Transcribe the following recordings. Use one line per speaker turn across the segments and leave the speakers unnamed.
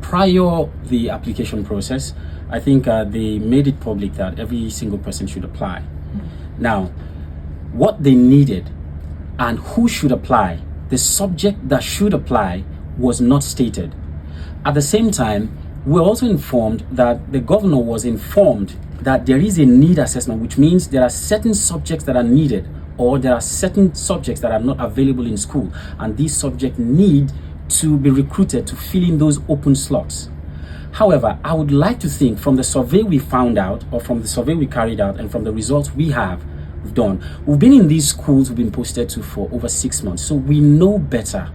prior the application process, I think they made it public that every single person should apply. Now, what they needed and who should apply, the subject that should apply was not stated. At the same time, we're also informed that the governor was informed that there is a need assessment, which means there are certain subjects that are needed, or there are certain subjects that are not available in school, and these subjects need to be recruited to fill in those open slots. However, I would like to think from the survey we found out, or from the survey we carried out, and from the results we've done, we've been in these schools we've been posted to for over 6 months, so we know better.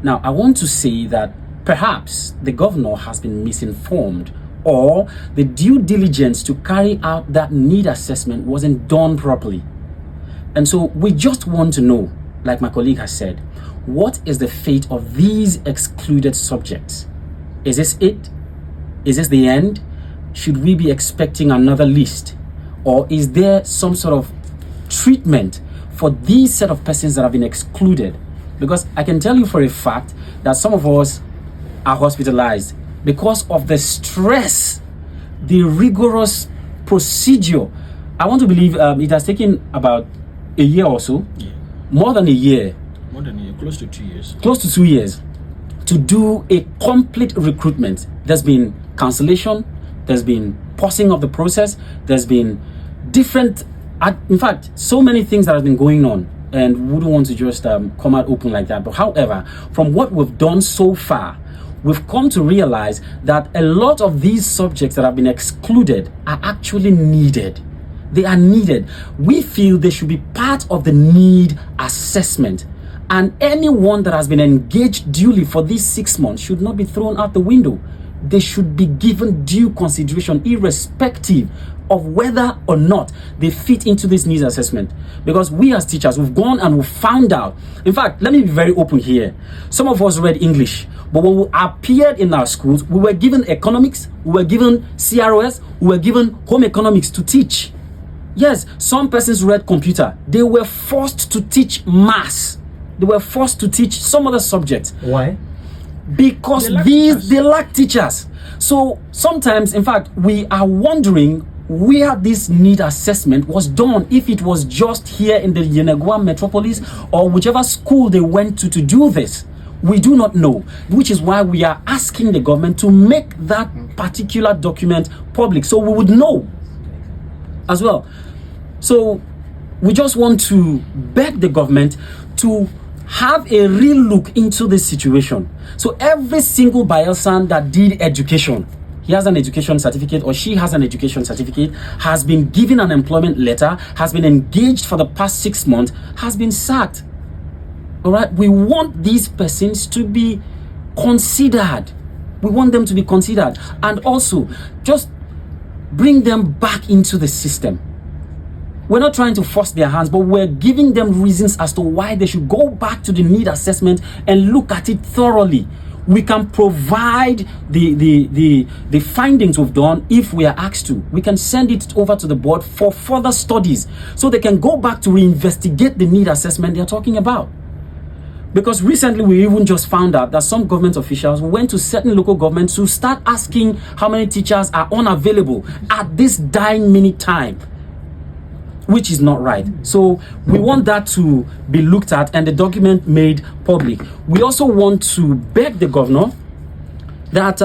Now, I want to say that perhaps the governor has been misinformed, or the due diligence to carry out that need assessment wasn't done properly. And so we just want to know, like my colleague has said, what is the fate of these excluded subjects? Is this it? Is this the end? Should we be expecting another list? Or is there some sort of treatment for these set of persons that have been excluded? Because I can tell you for a fact that some of us are hospitalized because of the stress, the rigorous procedure. I want to believe it has taken about a year or so, more than a year,
close to 2 years.
Close to 2 years to do a complete recruitment. There's been cancellation, there's been pausing of the process, there's been different, in fact, so many things that have been going on, and wouldn't want to just come out open like that. But however, from what we've done so far, we've come to realize that a lot of these subjects that have been excluded are actually needed. They are needed. We feel they should be part of the need assessment. And anyone that has been engaged duly for these 6 months should not be thrown out the window. They should be given due consideration, irrespective of whether or not they fit into this needs assessment. Because we as teachers, we've gone and we've found out. In fact, let me be very open here. Some of us read English, but when we appeared in our schools, we were given economics, we were given CROS, we were given home economics to teach. Yes, some persons read computer. They were forced to teach maths. They were forced to teach some other subjects.
Why?
Because they lack teachers. So sometimes, in fact, we are wondering where this need assessment was done, if it was just here in the Yenagoa metropolis or whichever school they went to do this. We do not know, which is why we are asking the government to make that particular document public so we would know as well. So we just want to beg the government to have a real look into this situation. So every single Bayelsan that did education, he has an education certificate or she has an education certificate, has been given an employment letter, has been engaged for the past 6 months, has been sacked. All right, we want these persons to be considered. We want them to be considered, and also just bring them back into the system. We're not trying to force their hands, but we're giving them reasons as to why they should go back to the need assessment and look at it thoroughly. We can provide the findings we've done if we are asked to. We can send it over to the board for further studies so they can go back to reinvestigate the need assessment they're talking about. Because recently we even just found out that some government officials went to certain local governments to start asking how many teachers are unavailable at this dying minute time, which is not right. So we want that to be looked at and the document made public. We also want to beg the governor that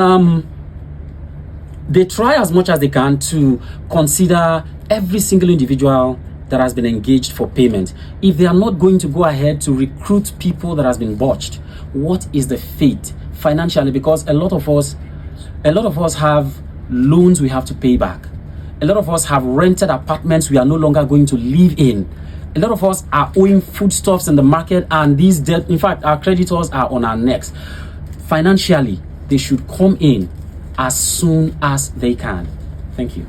they try as much as they can to consider every single individual that has been engaged for payment. If they are not going to go ahead to recruit people that has been botched, what is the fate financially? Because a lot of us have loans we have to pay back. A lot of us have rented apartments we are no longer going to live in. A lot of us are owing foodstuffs in the market, and these debt, in fact, our creditors are on our necks. Financially, they should come in as soon as they can. Thank you.